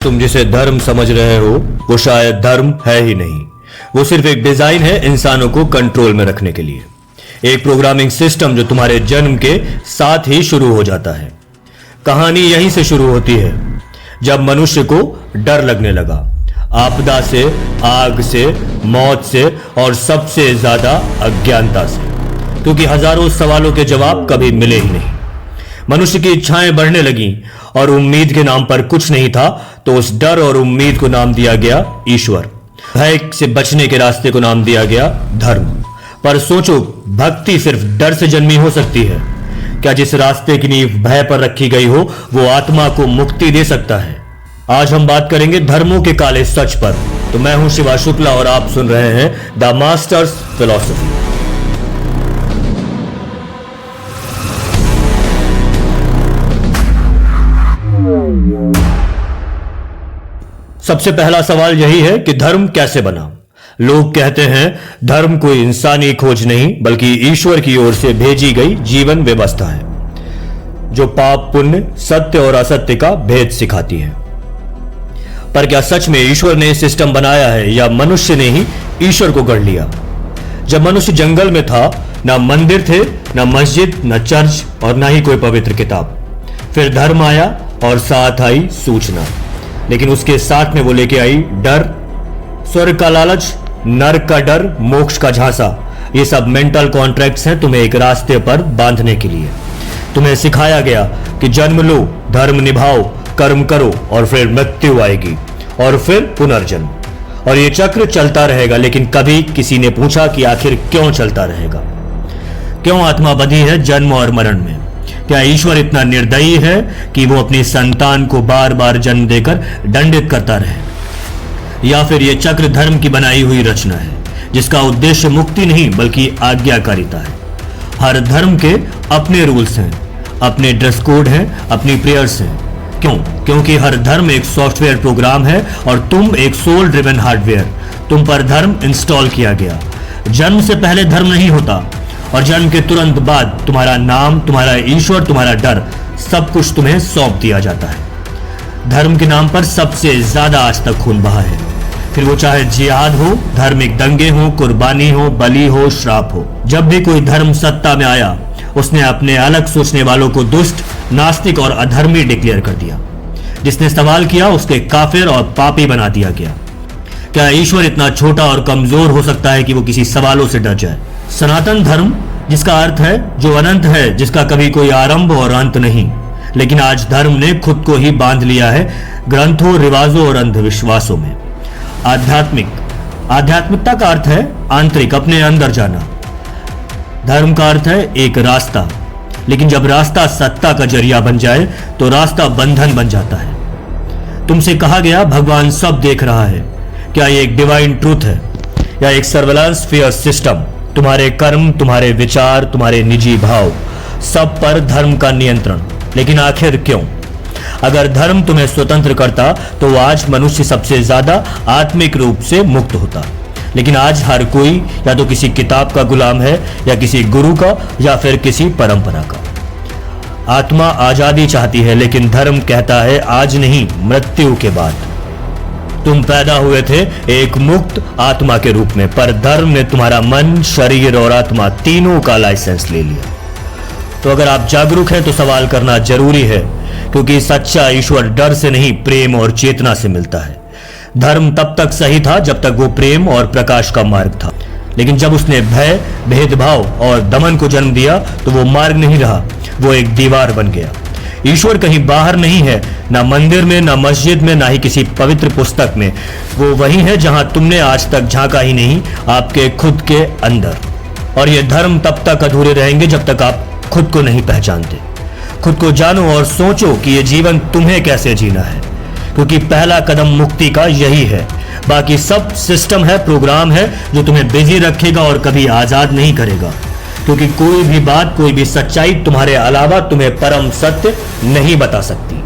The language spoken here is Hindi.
तुम जिसे धर्म समझ रहे हो वो शायद धर्म है ही नहीं। वो सिर्फ एक डिजाइन है इंसानों को कंट्रोल में रखने के लिए, एक प्रोग्रामिंग सिस्टम जो तुम्हारे जन्म के साथ ही शुरू हो जाता है। कहानी यहीं से शुरू होती है, जब मनुष्य को डर लगने लगा, आपदा से, आग से, मौत से और सबसे ज्यादा अज्ञानता से, क्योंकि हजारों सवालों के जवाब कभी मिले ही नहीं। मनुष्य की इच्छाएं बढ़ने लगीं और उम्मीद के नाम पर कुछ नहीं था, तो उस डर और उम्मीद को नाम दिया गया ईश्वर। भय से बचने के रास्ते को नाम दिया गया धर्म। पर सोचो, भक्ति सिर्फ डर से जन्मी हो सकती है क्या? जिस रास्ते की नींव भय पर रखी गई हो वो आत्मा को मुक्ति दे सकता है। आज हम बात करेंगे धर्मों के काले सच पर। तो मैं हूं शिवा शुक्ला और आप सुन रहे हैं द मास्टर्स फिलॉसफी। सबसे पहला सवाल यही है कि धर्म कैसे बना। लोग कहते हैं धर्म कोई इंसानी खोज नहीं बल्कि ईश्वर की ओर से भेजी गई जीवन व्यवस्था है, जो पाप पुण्य, सत्य और असत्य का भेद सिखाती है। पर क्या सच में ईश्वर ने सिस्टम बनाया है या मनुष्य ने ही ईश्वर को गढ़ लिया? जब मनुष्य जंगल में था, ना मंदिर थे, ना मस्जिद, ना चर्च और ना ही कोई पवित्र किताब। फिर धर्म आया और साथ आई सूचना, लेकिन उसके साथ में वो लेके आई डर। स्वर्ग का लालच, नरक का डर, मोक्ष का झांसा, ये सब मेंटल कॉन्ट्रैक्ट्स हैं तुम्हें एक रास्ते पर बांधने के लिए। तुम्हें सिखाया गया कि जन्म लो, धर्म निभाओ, कर्म करो और फिर मृत्यु आएगी और फिर पुनर्जन्म, और ये चक्र चलता रहेगा। लेकिन कभी किसी ने पूछा कि आखिर क्यों चलता रहेगा? क्यों आत्मा बंधी है जन्म और मरण में? क्या ईश्वर इतना निर्दयी है कि वो अपनी संतान को बार बार जन्म देकर दंडित करता रहे? या फिर ये चक्र धर्म की बनाई हुई रचना है, जिसका उद्देश्य मुक्ति नहीं बल्कि आज्ञाकारिता है? हर धर्म के अपने रूल्स हैं, अपने ड्रेस कोड हैं, अपनी प्रेयर्स हैं। क्यों? क्योंकि हर धर्म एक सॉफ्टवेयर प्रोग्राम है और तुम एक सोल ड्रिवन हार्डवेयर। तुम पर धर्म इंस्टॉल किया गया। जन्म से पहले धर्म नहीं होता और जन्म के तुरंत बाद तुम्हारा नाम, तुम्हारा ईश्वर, तुम्हारा डर, सब कुछ तुम्हें सौंप दिया जाता है। धर्म के नाम पर सबसे ज्यादा आज तक खून बहा है, फिर वो चाहे जिहाद हो, धार्मिक दंगे हो, कुर्बानी हो, बलि हो, श्राप हो। जब भी कोई धर्म सत्ता में आया, उसने अपने अलग सोचने वालों को दुष्ट, नास्तिक और अधर्मी डिक्लेयर कर दिया। जिसने सवाल किया उसके काफिर और पापी बना दिया गया। क्या ईश्वर इतना छोटा और कमजोर हो सकता है कि वो किसी सवालों से डर जाए? सनातन धर्म, जिसका अर्थ है जो अनंत है, जिसका कभी कोई आरंभ और अंत नहीं, लेकिन आज धर्म ने खुद को ही बांध लिया है ग्रंथों, रिवाजों और अंधविश्वासों में। आध्यात्मिकता का अर्थ है आंतरिक, अपने अंदर जाना। धर्म का अर्थ है एक रास्ता, लेकिन जब रास्ता सत्ता का जरिया बन जाए तो रास्ता बंधन बन जाता है। तुमसे कहा गया भगवान सब देख रहा है। क्या ये एक डिवाइन ट्रूथ है या एक सर्वेलेंस फियर सिस्टम? तुम्हारे कर्म, तुम्हारे विचार, तुम्हारे निजी भाव, सब पर धर्म का नियंत्रण। लेकिन आखिर क्यों? अगर धर्म तुम्हें स्वतंत्र करता तो आज मनुष्य सबसे ज्यादा आत्मिक रूप से मुक्त होता। लेकिन आज हर कोई या तो किसी किताब का गुलाम है, या किसी गुरु का, या फिर किसी परंपरा का। आत्मा आजादी चाहती है, लेकिन धर्म कहता है आज नहीं, मृत्यु के बाद। तुम पैदा हुए थे एक मुक्त आत्मा के रूप में, पर धर्म ने तुम्हारा मन, शरीर और आत्मा तीनों का लाइसेंस ले लिया। तो अगर आप जागरूक हैं तो सवाल करना जरूरी है, क्योंकि सच्चा ईश्वर डर से नहीं, प्रेम और चेतना से मिलता है। धर्म तब तक सही था जब तक वो प्रेम और प्रकाश का मार्ग था, लेकिन जब उसने भय, भेदभाव और दमन को जन्म दिया तो वो मार्ग नहीं रहा, वो एक दीवार बन गया। ईश्वर कहीं बाहर नहीं है, ना मंदिर में, ना मस्जिद में, ना ही किसी पवित्र पुस्तक में। वो वही है जहां तुमने आज तक झांका ही नहीं, आपके खुद के अंदर। और ये धर्म तब तक अधूरे रहेंगे जब तक आप खुद को नहीं पहचानते। खुद को जानो और सोचो कि ये जीवन तुम्हें कैसे जीना है, क्योंकि पहला कदम मुक्ति का यही है। बाकी सब सिस्टम है, प्रोग्राम है जो तुम्हें बिजी रखेगा और कभी आजाद नहीं करेगा, क्योंकि कोई भी बात, कोई भी सच्चाई तुम्हारे अलावा तुम्हें परम सत्य नहीं बता सकती।